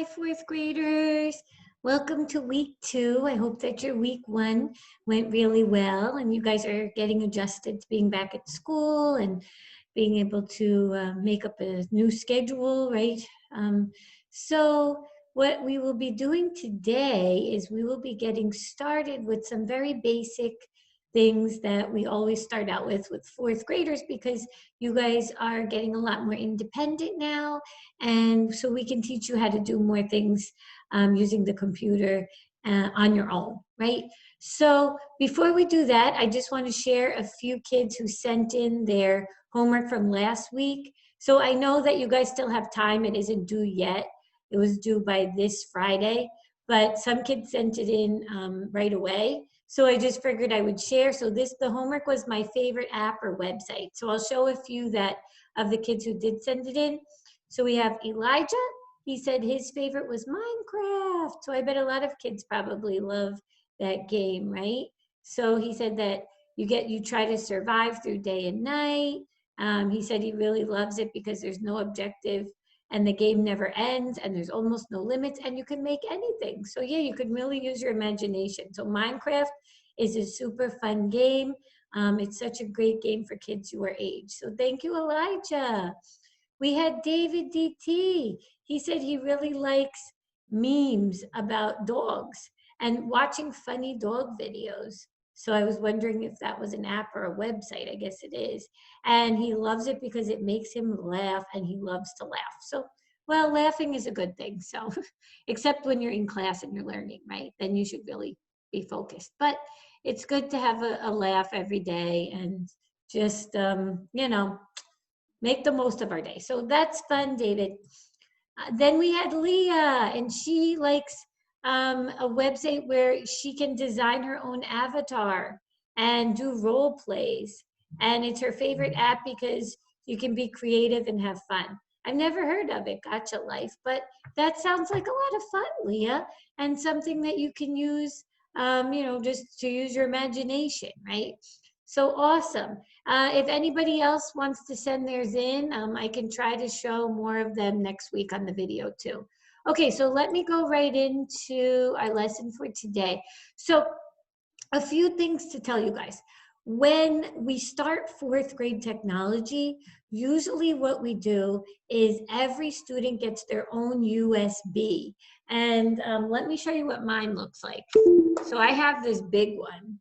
fourth graders. Welcome to week 2. I hope that your week 1 went really well and you guys are getting adjusted to being back at school and being able to make up a new schedule, right? So what we will be doing today is we will be getting started with some very basic things that we always start out with fourth graders, because you guys are getting a lot more independent now, and so we can teach you how to do more things using the computer on your own, right? So before we do that, I just want to share a few kids who sent in their homework from last week. So I know that you guys still have time. It isn't due yet. It was due by this Friday, but some kids sent it in right away. So I just figured I would share. So the homework was my favorite app or website. So I'll show a few of the kids who did send it in. So we have Elijah. He said his favorite was Minecraft. So I bet a lot of kids probably love that game, right? So he said that you try to survive through day and night. He said he really loves it because there's no objective and the game never ends and there's almost no limits and you can make anything. So yeah, you could really use your imagination. So Minecraft is a super fun game. It's such a great game for kids your age. So thank you, Elijah. We had David DT. He said he really likes memes about dogs and watching funny dog videos. So I was wondering if that was an app or a website. I guess it is. And he loves it because it makes him laugh and he loves to laugh. So, well, laughing is a good thing. So, except when you're in class and you're learning, right? Then you should really be focused. But it's good to have a laugh every day and just, make the most of our day. So that's fun, David. Then we had Leah, and she likes a website where she can design her own avatar and do role plays. And it's her favorite app because you can be creative and have fun. I've never heard of it, Gotcha Life, but that sounds like a lot of fun, Leah, and something that you can use, just to use your imagination, right? So awesome. If anybody else wants to send theirs in, I can try to show more of them next week on the video too. Okay, so let me go right into our lesson for today. So a few things to tell you guys. When we start fourth grade technology, usually what we do is every student gets their own USB. And let me show you what mine looks like. So I have this big one,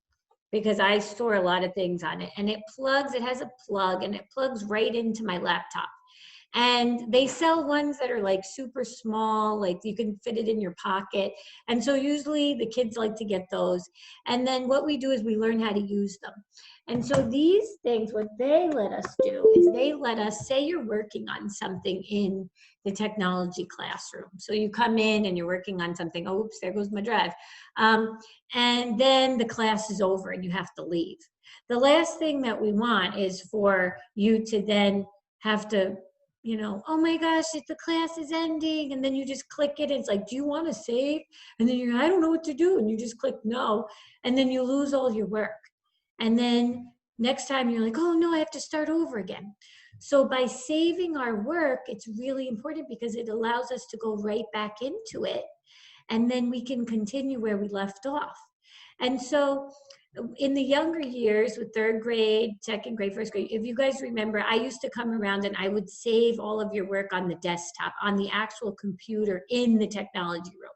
because I store a lot of things on it, and it has a plug and it plugs right into my laptop. And they sell ones that are like super small, like you can fit it in your pocket. And so usually the kids like to get those. And then what we do is we learn how to use them. And so these things, what they let us do is they let us, say you're working on something in the technology classroom. So you come in and you're working on something. Oh, oops, there goes my drive. And then the class is over and you have to leave. The last thing that we want is for you to then have to, oh my gosh, the class is ending. And then you just click it. And it's like, do you want to save? And then I don't know what to do. And you just click no. And then you lose all your work. And then next time you're like, oh no, I have to start over again. So by saving our work, it's really important because it allows us to go right back into it. And then we can continue where we left off. And so in the younger years with third grade, second grade, first grade, if you guys remember, I used to come around and I would save all of your work on the desktop, on the actual computer in the technology room.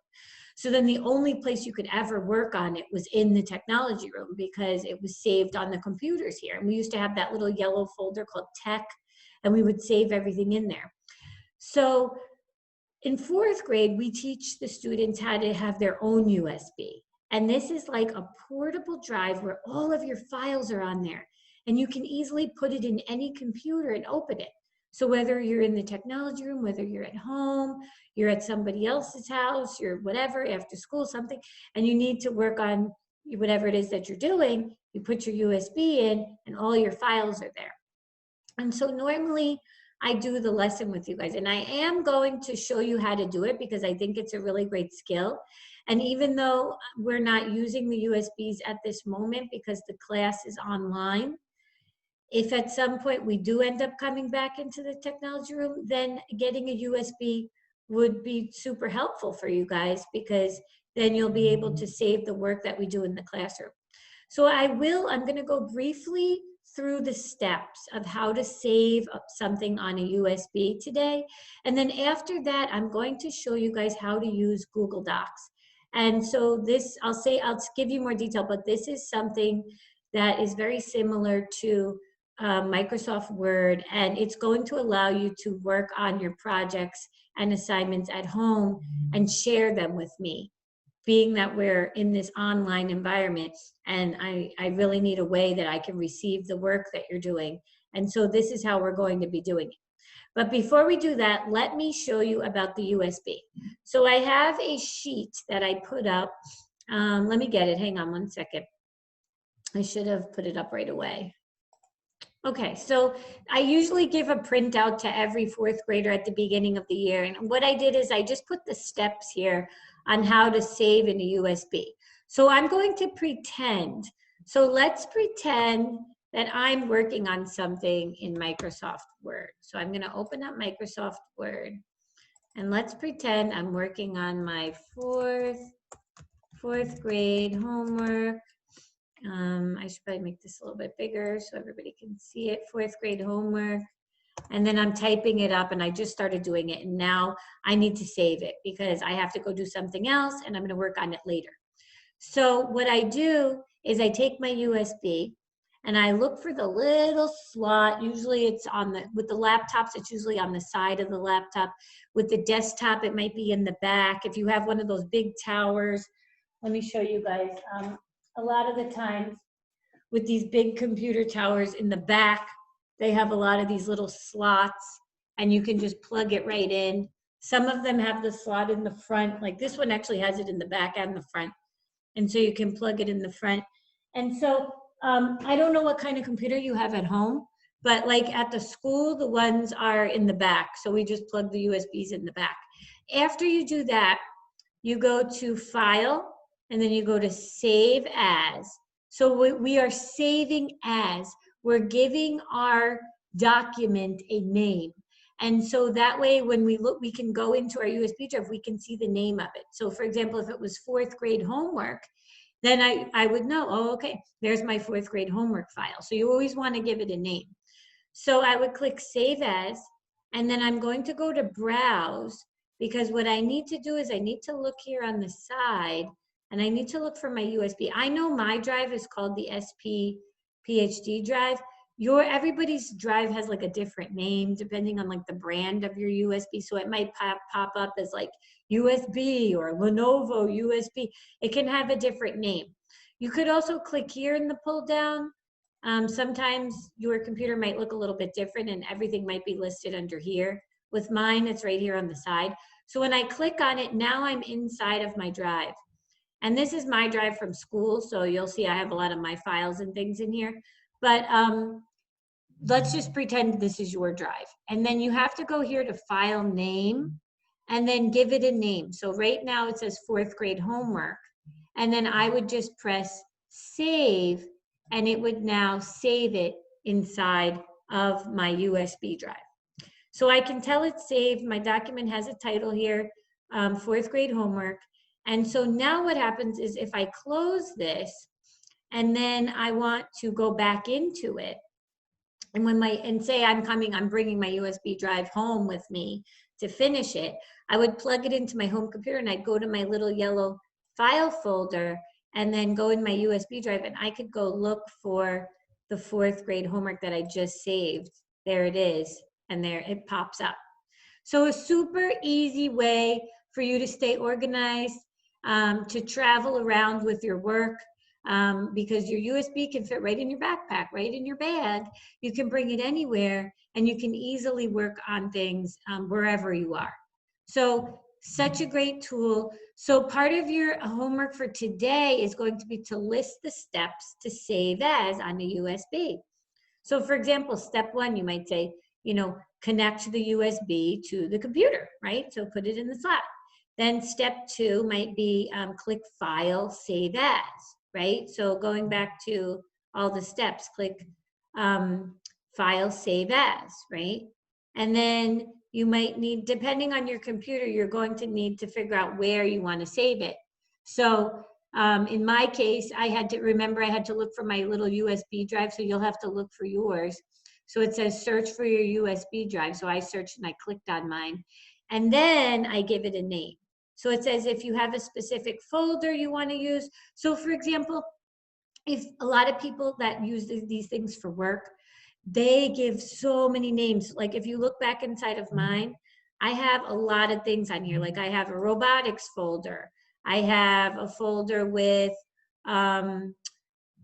So then the only place you could ever work on it was in the technology room because it was saved on the computers here. And we used to have that little yellow folder called tech, and we would save everything in there. So in fourth grade, we teach the students how to have their own USB. And this is like a portable drive where all of your files are on there. And you can easily put it in any computer and open it. So whether you're in the technology room, whether you're at home, you're at somebody else's house, you're whatever, after school, something, and you need to work on whatever it is that you're doing, you put your USB in and all your files are there. And so normally I do the lesson with you guys, and I am going to show you how to do it because I think it's a really great skill. And even though we're not using the USBs at this moment because the class is online, if at some point we do end up coming back into the technology room, then getting a USB would be super helpful for you guys, because then you'll be able to save the work that we do in the classroom. So I'm going to go briefly through the steps of how to save something on a USB today. And then after that, I'm going to show you guys how to use Google Docs. And so this, I'll give you more detail, but this is something that is very similar to Microsoft Word, and it's going to allow you to work on your projects and assignments at home and share them with me, being that we're in this online environment, and I really need a way that I can receive the work that you're doing. And so this is how we're going to be doing it. But before we do that, let me show you about the USB. So I have a sheet that I put up. Let me get it. Hang on one second. I should have put it up right away. Okay, so I usually give a printout to every fourth grader at the beginning of the year. And what I did is I just put the steps here on how to save in a USB. So I'm going to pretend. So let's pretend that I'm working on something in Microsoft Word. So I'm going to open up Microsoft Word. And let's pretend I'm working on my fourth grade homework. I should probably make this a little bit bigger so everybody can see it. Fourth grade homework. And then I'm typing it up, and I just started doing it. And now I need to save it because I have to go do something else, and I'm going to work on it later. So what I do is I take my USB and I look for the little slot. Usually it's with the laptops, it's usually on the side of the laptop. With the desktop, it might be in the back. If you have one of those big towers, let me show you guys. A lot of the times with these big computer towers in the back, they have a lot of these little slots, and you can just plug it right in. Some of them have the slot in the front, like this one actually has it in the back and the front. And so you can plug it in the front. And so I don't know what kind of computer you have at home, but like at the school, the ones are in the back. So we just plug the USBs in the back. After you do that, you go to File, and then you go to Save As. So we are saving as. We're giving our document a name. And so that way, when we look, we can go into our USB drive, we can see the name of it. So for example, if it was fourth grade homework, then I would know, oh, okay, there's my fourth grade homework file. So you always want to give it a name. So I would click Save As, and then I'm going to go to Browse, because what I need to do is I need to look here on the side, and I need to look for my USB. I know my drive is called the SP PhD drive. Everybody's drive has like a different name depending on like the brand of your USB. So it might pop up as like USB or Lenovo USB. It can have a different name. You could also click here in the pull down. Sometimes your computer might look a little bit different and everything might be listed under here. With mine, it's right here on the side. So when I click on it, now I'm inside of my drive. And this is my drive from school, so you'll see I have a lot of my files and things in here. But let's just pretend this is your drive. And then you have to go here to File Name, and then give it a name. So right now it says fourth grade homework. And then I would just press Save, and it would now save it inside of my USB drive. So I can tell it's saved. My document has a title here, fourth grade homework. And so now what happens is if I close this, and then I want to go back into it, and say I'm bringing my USB drive home with me to finish it, I would plug it into my home computer, and I'd go to my little yellow file folder, and then go in my USB drive, and I could go look for the fourth grade homework that I just saved. There it is, and there it pops up. So a super easy way for you to stay organized, to travel around with your work, because your USB can fit right in your backpack, right in your bag. You can bring it anywhere, and you can easily work on things wherever you are. So such a great tool. So part of your homework for today is going to be to list the steps to save as on a USB. So for example, step 1, you might say, connect the USB to the computer, right? So put it in the slot. Then step 2 might be click File, Save As, right? So going back to all the steps, click File, Save As, right? And then you might need, depending on your computer, you're going to need to figure out where you want to save it. So in my case, I had to look for my little USB drive, so you'll have to look for yours. So it says search for your USB drive. So I searched and I clicked on mine. And then I give it a name. So it says if you have a specific folder you want to use. So for example, if a lot of people that use these things for work, they give so many names. Like if you look back inside of mine, I have a lot of things on here. Like I have a robotics folder. I have a folder with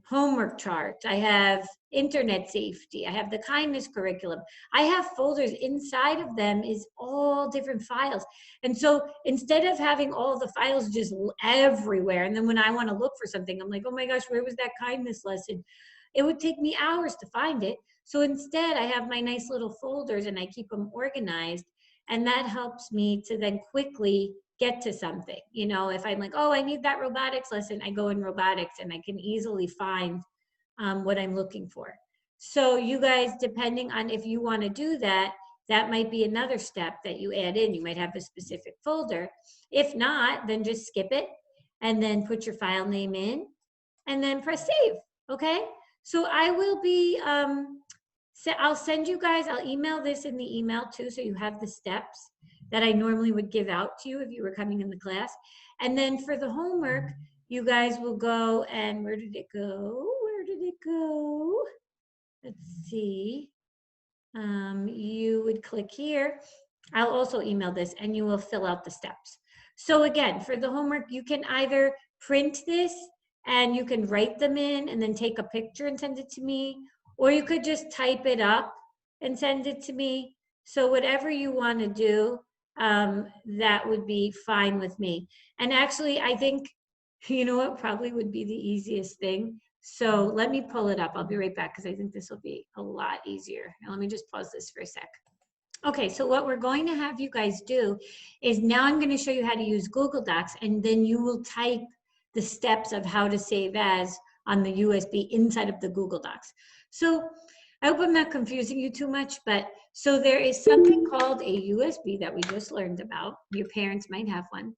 homework charts. I have internet safety. I have the kindness curriculum. I have folders. Inside of them is all different files. And so instead of having all the files just everywhere, and then when I want to look for something, I'm like, oh my gosh, where was that kindness lesson? It would take me hours to find it. So instead, I have my nice little folders and I keep them organized. And that helps me to then quickly get to something. You know, if I'm like, oh, I need that robotics lesson, I go in robotics and I can easily find what I'm looking for. So you guys, depending on if you want to do that, that might be another step that you add in. You might have a specific folder. If not, then just skip it and then put your file name in and then press save. Okay. So I will be, I'll send you guys, I'll email this in the email too, so you have the steps that I normally would give out to you if you were coming in the class. And then for the homework, you guys will go and where did it go? Where did it go? Let's see. You would click here. I'll also email this and you will fill out the steps. So again, for the homework, you can either print this and you can write them in and then take a picture and send it to me, or you could just type it up and send it to me. So whatever you want to do, that would be fine with me. And actually, I think, you know what probably would be the easiest thing? So let me pull it up. I'll be right back because I think this will be a lot easier. Now, let me just pause this for a sec. Okay, so what we're going to have you guys do is now I'm going to show you how to use Google Docs, and then you will type the steps of how to save as on the USB inside of the Google Docs. So I hope I'm not confusing you too much, but so there is something called a USB that we just learned about. Your parents might have one.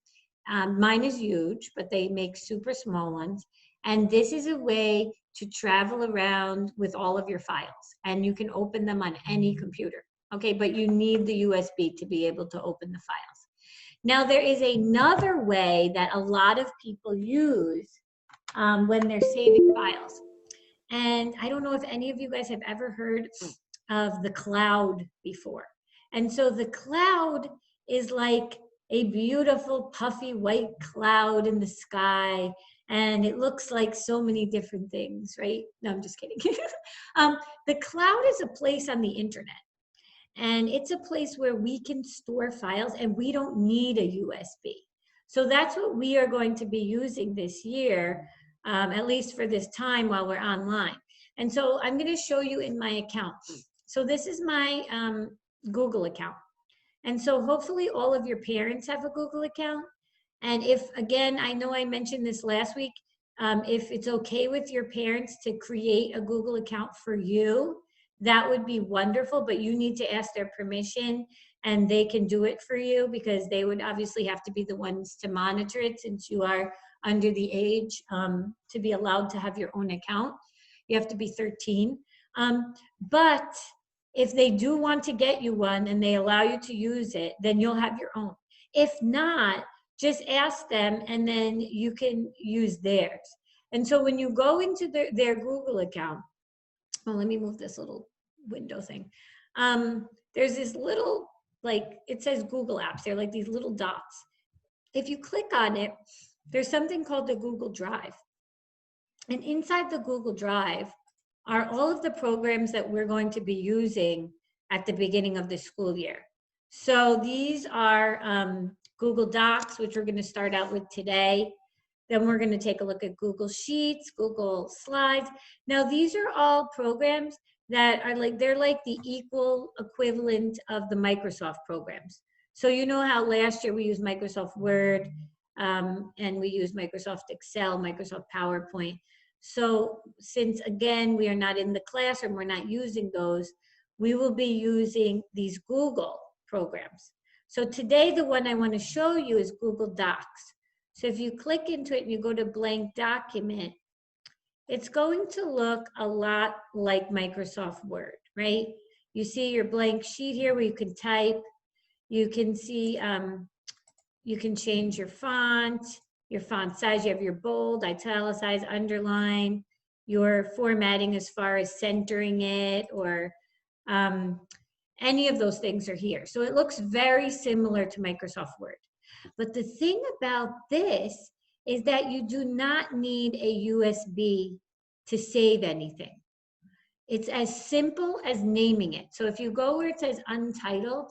Mine is huge, but they make super small ones. And this is a way to travel around with all of your files, and you can open them on any computer. Okay, but you need the USB to be able to open the files. Now, there is another way that a lot of people use when they're saving files. And I don't know if any of you guys have ever heard of the cloud before. And so the cloud is like a beautiful puffy white cloud in the sky. And it looks like so many different things, right? No, I'm just kidding. The cloud is a place on the internet. And it's a place where we can store files and we don't need a USB. So that's what we are going to be using this year, at least for this time while we're online. And so I'm going to show you in my account. So this is my Google account. And so hopefully all of your parents have a Google account. And if, again, I know I mentioned this last week, if it's okay with your parents to create a Google account for you, that would be wonderful, but you need to ask their permission and they can do it for you because they would obviously have to be the ones to monitor it since you are under the age to be allowed to have your own account. You have to be 13. But if they do want to get you one and they allow you to use it, then you'll have your own. If not, just ask them and then you can use theirs. And so when you go into their Google account, well, let me move this little window thing. There's this little, like, it says Google Apps. They're like these little dots. If you click on it, there's something called the Google Drive. And inside the Google Drive are all of the programs that we're going to be using at the beginning of the school year. So these are Google Docs, which we're going to start out with today. Then we're going to take a look at Google Sheets, Google Slides. Now, these are all programs that are like, they're like the equal equivalent of the Microsoft programs. So you know how last year we used Microsoft Word and we used Microsoft Excel, Microsoft PowerPoint. So since, again, we are not in the classroom, we're not using those, we will be using these Google programs. So today, the one I want to show you is Google Docs. So if you click into it and you go to blank document, it's going to look a lot like Microsoft Word, right? You see your blank sheet here where you can type. You can see, you can change your font size. You have your bold, italicize, underline, your formatting as far as centering it, or any of those things are here. So it looks very similar to Microsoft Word. But the thing about this is that you do not need a USB to save anything. It's as simple as naming it. So if you go where it says untitled,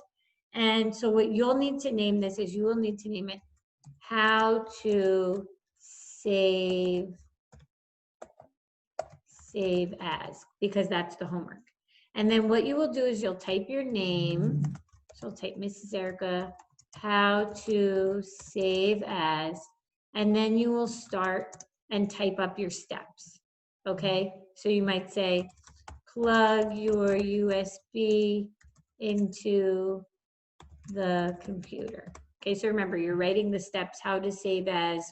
and so what you'll need to name this is you will need to name it how to save as, because that's the homework. And then what you will do is you'll type your name. So I'll type Mrs. Erica, how to save as, and then you will start and type up your steps. Okay, so you might say, plug your USB into the computer. Okay, so remember, you're writing the steps, how to save as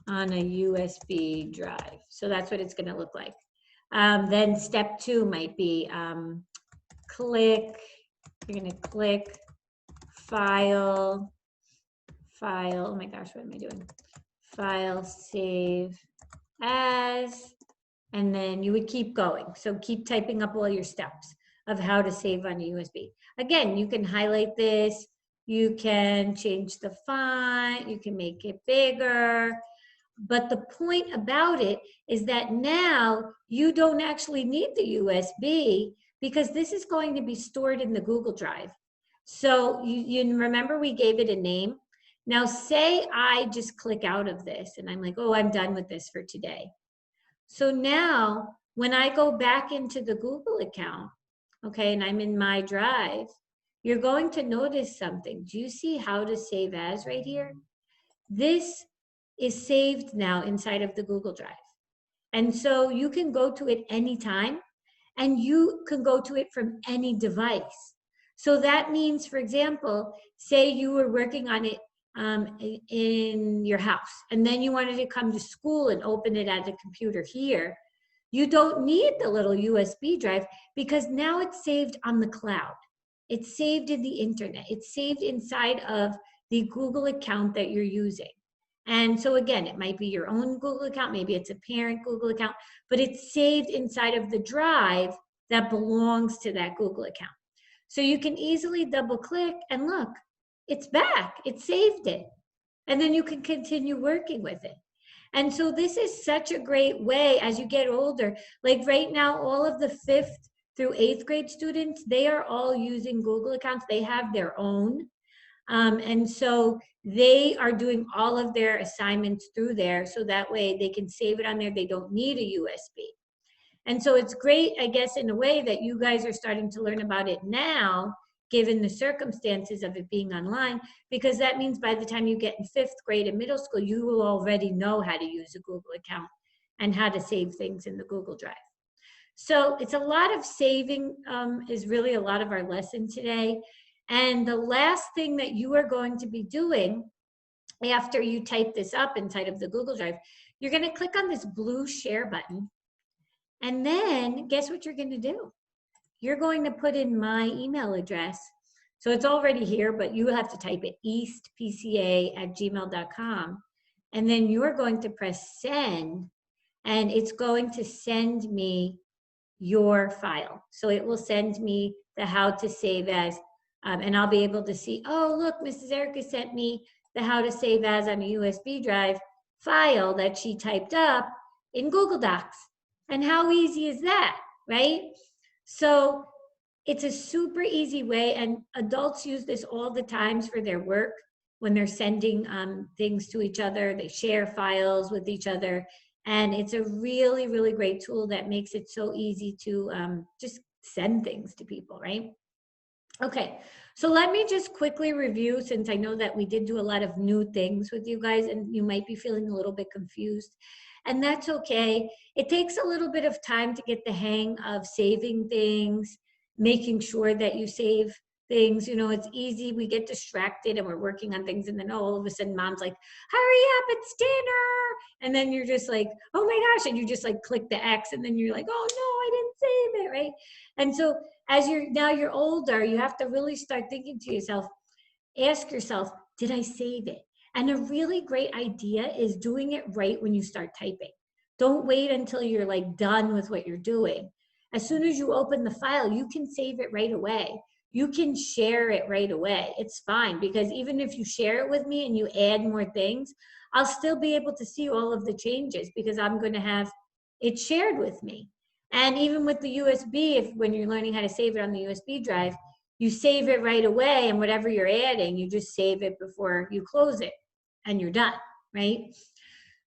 on a USB drive. So that's what it's going to look like. Then step 2 might be you're going to click file, oh my gosh, what am I doing? File, save as, and then you would keep going. So keep typing up all your steps of how to save on a USB. Again, you can highlight this, you can change the font, you can make it bigger. But the point about it is that now you don't actually need the USB because this is going to be stored in the Google Drive. So you remember we gave it a name. Now say I just click out of this and I'm like, oh, I'm done with this for today. So now when I go back into the Google account, okay, and I'm in my drive, you're going to notice something. Do you see how to save as right here? This is saved now inside of the Google Drive. And so you can go to it anytime and you can go to it from any device. So that means, for example, say you were working on it in your house and then you wanted to come to school and open it at a computer here. You don't need the little USB drive because now it's saved on the cloud. It's saved in the internet. It's saved inside of the Google account that you're using. And so again, it might be your own Google account, maybe it's a parent Google account, but it's saved inside of the drive that belongs to that Google account. So you can easily double click and look, it's back, it saved it. And then you can continue working with it. And so this is such a great way as you get older. Like right now, all of the 5th through 8th grade students, they are all using Google accounts. They have their own. And so they are doing all of their assignments through there. So that way they can save it on there. They don't need a USB. And so it's great, I guess, in a way that you guys are starting to learn about it now, given the circumstances of it being online, because that means by the time you get in 5th grade and middle school, you will already know how to use a Google account and how to save things in the Google Drive. So it's a lot of saving is really a lot of our lesson today. And the last thing that you are going to be doing after you type this up inside of the Google Drive, you're going to click on this blue share button. And then guess what you're going to do? You're going to put in my email address. So it's already here, but you have to type it eastpca@gmail.com. And then you're going to press send, and it's going to send me your file. So it will send me the how to save as, and I'll be able to see, oh, look, Mrs. Erica sent me the how to save as on a USB drive file that she typed up in Google Docs. And how easy is that, right? So it's a super easy way, and adults use this all the times for their work when they're sending things to each other. They share files with each other, and it's a really, really great tool that makes it so easy to just send things to people, right? Okay, so let me just quickly review, since I know that we did do a lot of new things with you guys and you might be feeling a little bit confused. And that's okay. It takes a little bit of time to get the hang of saving things making sure that you save things. You know, it's easy. We get distracted and we're working on things, and then all of a sudden mom's like, hurry up, it's dinner. And then you're just like, oh my gosh. And you just like click the X, and then you're like, oh no, I didn't save it, right? And so as you're older, you have to really start thinking to yourself, ask yourself, did I save it? And a really great idea is doing it right when you start typing. Don't wait until you're like done with what you're doing. As soon as you open the file, you can save it right away. You can share it right away. It's fine, because even if you share it with me and you add more things, I'll still be able to see all of the changes because I'm going to have it shared with me. And even with the USB, if when you're learning how to save it on the USB drive, you save it right away, and whatever you're adding, you just save it before you close it and you're done, right?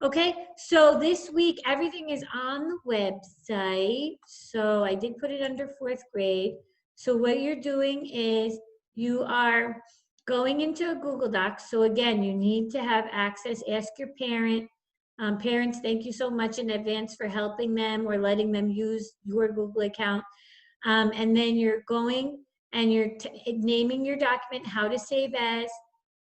Okay, so this week everything is on the website. So I did put it under 4th grade. So what you're doing is you are going into a Google Doc. So again, you need to have access. Ask your parent. Parents, thank you so much in advance for helping them or letting them use your Google account. And then you're going and you're naming your document, how to save as,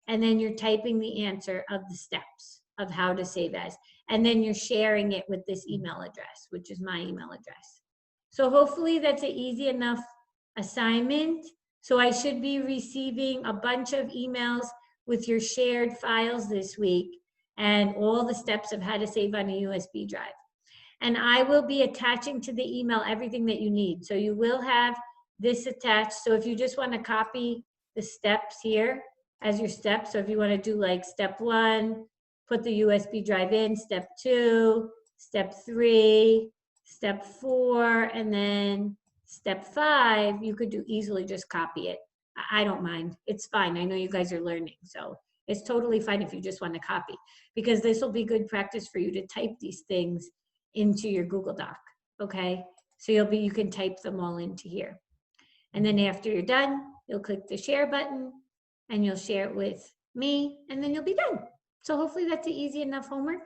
and then you're typing the answer of the steps of how to save as. And then you're sharing it with this email address, which is my email address. So hopefully that's an easy enough assignment. So I should be receiving a bunch of emails with your shared files this week and all the steps of how to save on a USB drive. And I will be attaching to the email everything that you need. So you will have this attached. So if you just want to copy the steps here as your steps, so if you want to do like step 1, put the USB drive in, step 2, step 3, step 4, and then step 5, you could do easily just copy it. I don't mind. It's fine. I know you guys are learning. So it's totally fine if you just want to copy, because this will be good practice for you to type these things into your Google Doc, okay? So you can type them all into here. And then after you're done, you'll click the share button and you'll share it with me, and then you'll be done. So hopefully that's an easy enough homework.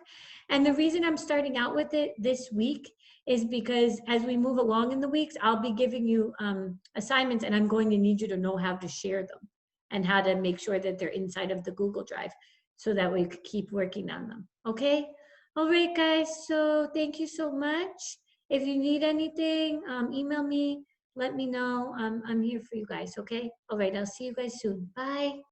And the reason I'm starting out with it this week is because as we move along in the weeks, I'll be giving you assignments, and I'm going to need you to know how to share them and how to make sure that they're inside of the Google Drive so that we could keep working on them, okay? All right, guys, so thank you so much. If you need anything, email me, let me know. I'm here for you guys, okay? All right, I'll see you guys soon. Bye.